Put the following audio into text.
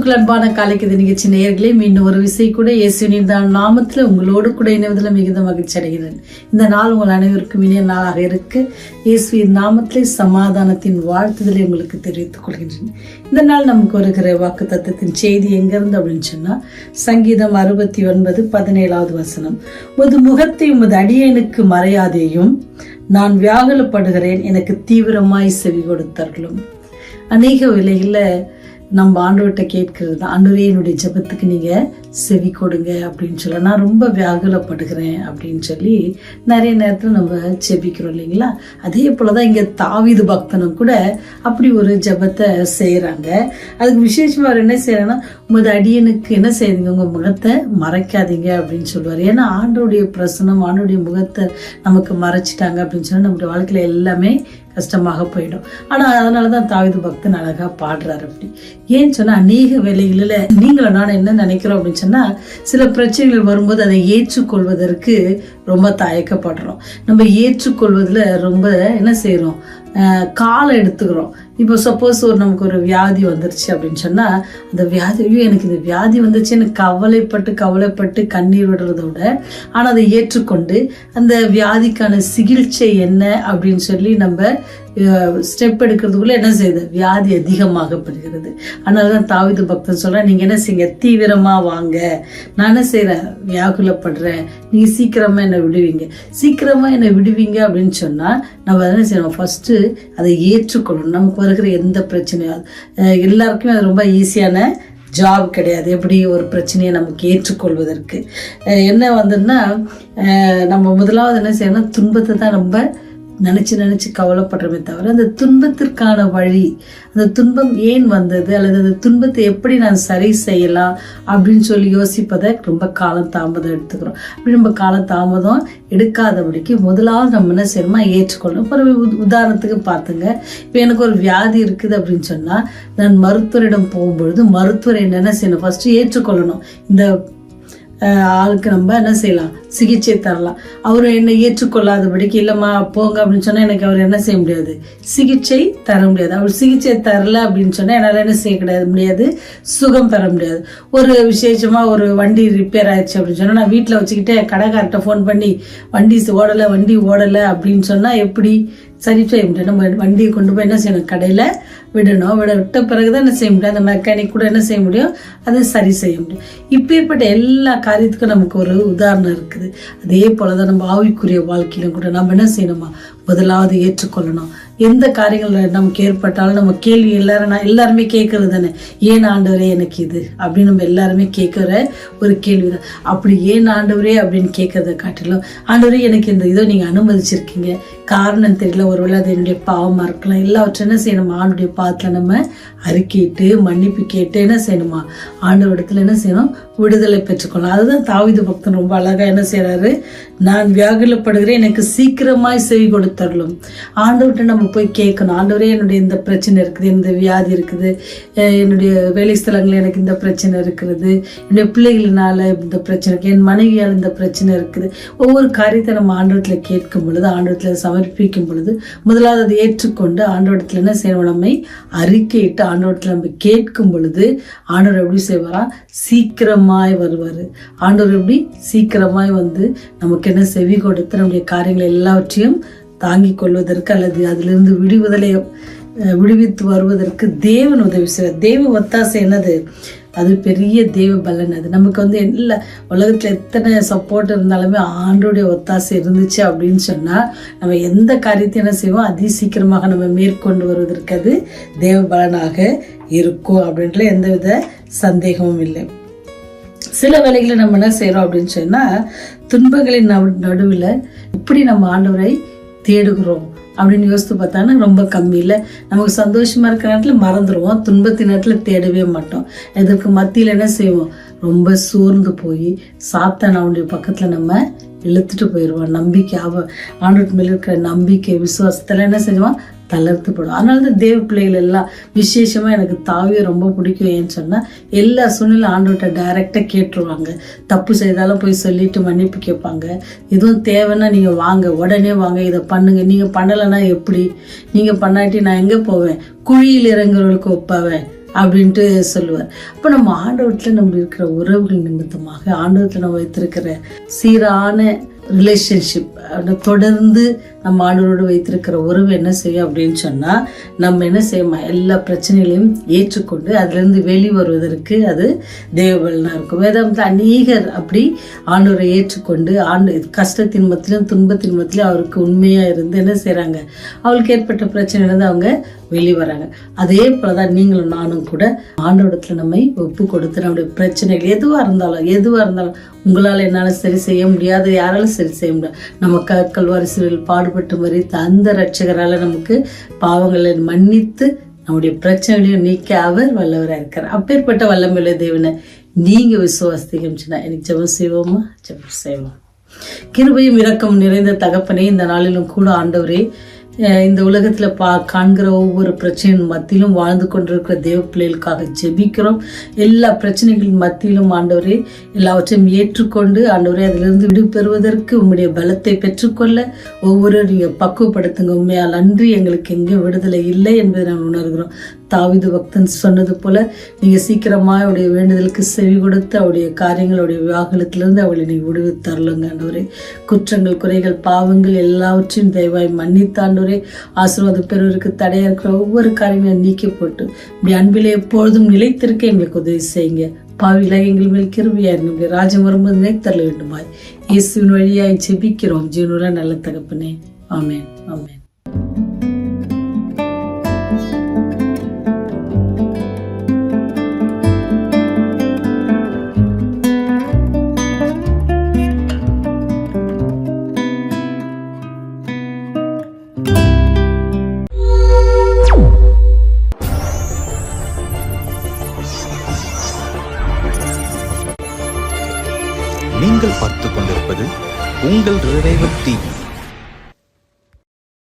கிறிஸ்துக்கள் அன்பான காலைக்கு நிகழ்ச்சி நேயர்களே, மீண்டும் ஒரு விசை கூட இயேசுவின் நாமத்தில் உங்களோடு கூட இணைவதில் மிகுந்த மகிழ்ச்சி அடைகிறேன். இந்த நாள் உங்கள் அனைவருக்கும் இனிய நாளாக இருக்க இயேசுவின் நாமத்திலே சமாதானத்தின் வாழ்த்துதலை உங்களுக்கு தெரிவித்துக் கொள்கின்றேன். இந்த நாள் நமக்கு வருகிற வாக்கு தத்தத்தின் செய்தி எங்கிருந்து அப்படின்னு சொன்னா, சங்கீதம் 69:17 வசனம். உமது முகத்தை உமது அடியேனுக்கு மறையாதேயும், நான் வியாகுலப்படுகிறேன், எனக்கு தீவிரமாய் செவி கொடுத்தார்களும். அநேக வேளையில நம்ம ஆண்டவர்கிட்ட கேட்கறது தான், ஆண்டவரே என்னுடைய ஜெபத்துக்கு நீங்கள் செவி கொடுங்க அப்படின்னு சொல்ல, நான் ரொம்ப வியாகுலப்படுகிறேன் அப்படின்னு சொல்லி நிறைய நேரத்தில் நம்ம ஜெபிக்கிறோம் இல்லைங்களா. அதே போல தான் இங்கே தாவீது பக்தனும் கூட அப்படி ஒரு ஜெபத்தை செய்கிறாங்க. அதுக்கு விசேஷமாக அவர் என்ன செய்யறாங்கன்னா, உமது அடியனுக்கு என்ன செய்யுங்க, உங்கள் முகத்தை மறைக்காதீங்க அப்படின்னு சொல்லுவார். ஏன்னா ஆண்டோடைய பிரசனம், ஆண்டோடைய முகத்தை நமக்கு மறைச்சிட்டாங்க அப்படின்னு சொன்னால் நம்முடைய வாழ்க்கையில் எல்லாமே கஷ்டமாக போயிடும். ஆனால் அதனால தான் தாவீது பக்தன் அழகாக பாடுறாரு. அப்படி ஏன்னு சொன்னால், அநேக வேலைகளில் நீங்களும் நான் என்ன நினைக்கிறோம் அப்படின்னு சொன்னால், சில பிரச்சனைகள் வரும்போது அதை ஏற்றுக்கொள்வதற்கு ரொம்ப தயக்கப்படுறோம். நம்ம ஏற்றுக்கொள்வதில் ரொம்ப என்ன செய்கிறோம், காலம் எடுத்துக்கிறோம். இப்போ சப்போஸ் நமக்கு ஒரு வியாதி வந்துருச்சு அப்படின்னு சொன்னால், அந்த வியாதி, எனக்கு இந்த வியாதி வந்துச்சு எனக்கு கவலைப்பட்டு கண்ணீர் விடுறத விட, ஆனால் அதை ஏற்றுக்கொண்டு அந்த வியாதிக்கான சிகிச்சை என்ன அப்படின்னு சொல்லி நம்ம ஸ்டெப் எடுக்கிறதுக்குள்ள என்ன செய்யுது, வியாதி அதிகமாகப்படுகிறது. அதனால தான் தாவீது பக்தன் சொல்கிறேன், நீங்கள் என்ன செய்யுங்க, தீவிரமாக வாங்க, நான் என்ன செய்கிறேன், வியாகுலப்படுறேன், நீங்கள் சீக்கிரமாக என்னை விடுவீங்க அப்படின்னு சொன்னால் நம்ம என்ன செய்யணும், ஃபஸ்ட்டு அதை ஏற்றுக்கொள்ளணும். நமக்கு வருகிற எந்த பிரச்சனையும் எல்லாருக்குமே அது ரொம்ப ஈஸியான ஜாப் கிடையாது. எப்படி ஒரு பிரச்சனையை நமக்கு ஏற்றுக்கொள்வதற்கு என்ன வந்துன்னா, நம்ம முதலாவது என்ன செய்யணும், துன்பத்தை தான் ரொம்ப நினச்சி கவலைப்படுறமே தவிர, அந்த துன்பத்திற்கான வழி, அந்த துன்பம் ஏன் வந்தது அல்லது அந்த துன்பத்தை எப்படி நான் சரி செய்யலாம் அப்படின்னு சொல்லி யோசிப்பதை ரொம்ப காலம் தாமதம் எடுத்துக்கிறோம். அப்படி நம்ம காலம் தாமதம் எடுக்காதபடிக்கு முதலாவது நம்ம என்ன செய்யணுமா, ஏற்றுக்கொள்ளணும். இப்போ உதாரணத்துக்கு பார்த்துங்க, இப்போ எனக்கு ஒரு வியாதி இருக்குது அப்படின்னு சொன்னால், நான் மருத்துவரிடம் போகும்பொழுது மருத்துவர் என்ன செய்யணும், ஃபஸ்ட்டு ஏற்றுக்கொள்ளணும். இந்த ஆளுக்கு நம்ம என்ன செய்யலாம், சிகிச்சை தரலாம். அவர் என்னை ஏற்றுக்கொள்ளாதபடிக்கு இல்லைம்மா போங்க அப்படின்னு சொன்னால் எனக்கு அவர் என்ன செய்ய முடியாது, சிகிச்சை தர முடியாது. அவர் சிகிச்சை தரல அப்படின்னு சொன்னால் என்னால் என்ன செய்ய முடியாது, சுகம் பெற முடியாது. ஒரு விசேஷமாக ஒரு வண்டி ரிப்பேர் ஆயிடுச்சு அப்படின்னு சொன்னால், நான் வீட்டில் வச்சுக்கிட்டே கடைக்கார்ட்ட ஃபோன் பண்ணி வண்டி ஓடலை அப்படின்னு சொன்னால் எப்படி சரி செய்ய முடியும். நம்ம வண்டியை கொண்டு போய் என்ன செய்யணும், கடையில் விட்ட பிறகுதான் என்ன செய்ய முடியும், அந்த மெக்கானிக் கூட என்ன செய்ய முடியும், அதை சரி செய்ய முடியும். இப்பேற்பட்ட எல்லா காரியத்துக்கும் நமக்கு ஒரு உதாரணம் இருக்குது. அதே போலதான் நம்ம ஆவிக்குரிய வாழ்க்கையிலும் கூட நம்ம என்ன செய்யணுமா, முதலாவது ஏற்றுக்கொள்ளணும். எந்த காரியங்கள் நமக்கு ஏற்பட்டாலும் நம்ம கேள்வி எல்லாருமே கேட்கறது தானே, ஏன் ஆண்டவரே எனக்கு இது அப்படின்னு நம்ம எல்லாருமே கேட்குற ஒரு கேள்விதான். அப்படி ஏன் ஆண்டவரே அப்படின்னு கேட்கறத காட்டிலும், ஆண்டவரே எனக்கு இந்த இதோ நீங்கள் அனுமதிச்சிருக்கீங்க, காரணம் தெரியல, ஒருவேளை அது என்னுடைய பாவமாக இருக்கலாம், எல்லாவற்றும் என்ன செய்யணுமா, ஆண்டுடைய பாதத்தில் நம்ம அறிக்கையிட்டு மன்னிப்பு கேட்டு என்ன செய்யணுமா, ஆண்டவரிடத்துல என்ன செய்யணும், விடுதலை பெற்றுக்கொள்ளலாம். அதுதான் தாவீது பக்தன் ரொம்ப அழகா என்ன செய்யறாரு, நான் வியாகுலப்படுகிறேன், எனக்கு சீக்கிரமாய் செவி கொடுத்தரலும். ஆண்டவர்கிட்ட நம்ம போய் கேட்கணும், ஆண்டவரே என்னுடைய இந்த பிரச்சனை இருக்குது, இந்த வியாதி இருக்குது, என்னுடைய வேலை ஸ்தலங்களில் எனக்கு இந்த பிரச்சனை இருக்கிறது, என்னுடைய பிள்ளைகளினால இந்த பிரச்சனை இருக்குது, என் மனைவியால் இந்த பிரச்சனை இருக்குது. ஒவ்வொரு காரியத்தை நம்ம ஆண்டவரத்தில் கேட்கும் பொழுது, ஆண்டவரத்தில் சமர்ப்பிக்கும் பொழுது, முதலாவது அதை ஏற்றுக்கொண்டு ஆண்டவரத்தில் என்ன செய்யணும், நம்மை அறிக்கையிட்டு ஆண்டவரத்தில் நம்ம கேட்கும் பொழுது ஆண்டவர் எப்படி செய்வாரா, சீக்கிரமாய் வருவார். ஆண்டவர் எப்படி சீக்கிரமாய் வந்து நமக்கு என்ன செவி கொடுத்து நம்முடைய காரியங்கள் எல்லாவற்றையும் தாங்கிக் கொள்வதற்கு அல்லது அதிலிருந்து விடுவித்து வருவதற்கு தேவன் உதவி செய்வார். தேவ ஒத்தாசை என்னது, அது பெரிய தேவ பலன். அது நமக்கு எல்லா உலகத்தில் எத்தனை சப்போர்ட் இருந்தாலுமே ஆண்டோடைய ஒத்தாசை இருந்துச்சு அப்படின்னு சொன்னால் நம்ம எந்த காரியத்தையும் என்ன செய்வோம், அதி சீக்கிரமாக நம்ம மேற்கொண்டு வருவதற்கு அது தேவ பலனாக இருக்கும் அப்படின்ற எந்தவித சந்தேகமும் இல்லை. சில வேளைகளை நம்ம என்ன செய்யறோம் அப்படின்னு சொன்னா, துன்பங்களின் நடுவில் இப்படி நம்ம ஆண்டவரை தேடுகிறோம் அப்படின்னு யோசித்து பார்த்தாங்கன்னா ரொம்ப கம்மி. இல்லை, நமக்கு சந்தோஷமா இருக்கிற நேரத்தில் மறந்துடுவோம், துன்பத்தின் நேரத்தில் தேடவே மாட்டோம். இதற்கு மத்தியில் என்ன செய்வோம், ரொம்ப சோர்ந்து போய் சாத்தான் அவனுடைய பக்கத்தில் நம்ம இழுத்துட்டு போயிடுவான். நம்பிக்கை ஆண்டவர் மேல இருக்கிற நம்பிக்கை விசுவாசத்தில் என்ன செய்வான், தளர்த்துப்படும். அதனால தான் தேவ பிள்ளைகள் எல்லாம் விசேஷமாக எனக்கு தாவியை ரொம்ப பிடிக்கும். ஏன்னு சொன்னால் எல்லா சூழ்நிலை ஆண்டவர்கிட்ட டைரெக்டாக கேட்டுருவாங்க. தப்பு செய்தாலும் போய் சொல்லிட்டு மன்னிப்பு கேட்பாங்க. எதுவும் தேவைன்னா நீங்கள் வாங்க, உடனே வாங்க, இதை பண்ணுங்க, நீங்கள் பண்ணலைன்னா எப்படி, நீங்கள் பண்ணாட்டி நான் எங்கே போவேன், குழியில் இறங்குறவர்களுக்கு ஒப்பாவேன் அப்படின்ட்டு சொல்லுவார். அப்போ நம்ம ஆண்டவரத்தில் நம்ம இருக்கிற உறவுகள் நிமித்தமாக, ஆண்டவரத்தில் நம்ம வைத்திருக்கிற சீரான ரிலேஷன்ஷிப் தொடர்ந்து நம்ம ஆண்டவரோடு வைத்திருக்கிற உறவு என்ன செய்யும் அப்படின்னு சொன்னால், நம்ம என்ன செய்யணும், எல்லா பிரச்சனைகளையும் ஏற்றுக்கொண்டு அதிலிருந்து வெளிவருவதற்கு அது தேவபலனாக இருக்கும். வேதாந்தத்தில் அநேகர் அப்படி ஆண்டவரை ஏற்றுக்கொண்டு கஷ்டத்தின் மத்தியிலும் துன்பத்தின் மத்தியிலும் அவருக்கு உண்மையாக இருந்து என்ன செய்கிறாங்க, அவளுக்கு ஏற்பட்ட பிரச்சனையிலேருந்து அவங்க வெளிவராங்க. அதே போலதான் நீங்களும் நானும் கூட ஆண்டவரிடத்துல நம்மை ஒப்பு கொடுத்து நம்முடைய பிரச்சனைகள் எதுவாக இருந்தாலும் உங்களால் என்னால் சரி செய்ய முடியாது, யாராலும் சரி செய்ய முடியாது. நம்ம கல்வாரி சிலுவையில் பாடுபட்டு மரித்த அந்த இரட்சகரால் நமக்கு பாவங்களை மன்னித்து நம்முடைய பிரச்சனைகளையும் நீக்க அவர் வல்லவராக இருக்கார். அப்பேற்பட்ட வல்லமையுள்ள தேவனை நீங்க விசுவாசித்தீங்கன்னா எனக்கு ஜெபம் செய்வோமா? ஜெபம் செய்வோம். கிருபையும் இரக்கம் நிறைந்த தகப்பனே, இந்த நாளிலும் கூட ஆண்டவரே, இந்த உலகத்தில் காண்கிற ஒவ்வொரு பிரச்சனையின் மத்தியிலும் வாழ்ந்து கொண்டிருக்கிற தேவ பிள்ளைகளுக்காக ஜெபிக்கிறோம். எல்லா பிரச்சனைகளின் மத்தியிலும் ஆண்டவரே எல்லாவற்றையும் ஏற்றுக்கொண்டு ஆண்டவரே அதிலிருந்து விடுபெறுவதற்கு உம்முடைய பலத்தை பெற்றுக்கொள்ள ஒவ்வொரு நீங்கள் பக்குவப்படுத்துங்க. உண்மையால் அன்றி எங்களுக்கு எங்கேயும் விடுதலை இல்லை என்பதை நான் உணர்கிறோம். தாவீது பக்தன் சொன்னது போல நீங்க சீக்கிரமா அவருடைய வேண்டுதலுக்கு செவி கொடுத்து அவருடைய காரியங்களுடைய விவாகலத்திலிருந்து அவளை நீங்க விடுவித்தரலுங்க ஆண்டவரே. குற்றங்கள், குறைகள், பாவங்கள் எல்லாவற்றையும் தயவாய் மன்னித்தாண்டவரே. ஆசீர்வாதம் பெறுவதற்கு தடையா இருக்கிற ஒவ்வொரு காரியங்களும் நீக்கி போட்டு இப்படி அன்பிலே எப்பொழுதும் நிலைத்திருக்க எங்களுக்கு உதவி செய்யுங்க. பாவில எங்கள் மேல் கிருபையா இருங்க. ராஜ்யம் வரும்போது நினைத்தரல வேண்டுமாய் இயேசுவின் வழியாய் ஜெபிக்கிறோம் ஜீவனுள்ள நல்ல தகப்பனே. ஆமென், ஆமென். நீங்கள் பார்த்துக் கொண்டிருப்பது உங்கள் ரிவைவல் டிவி.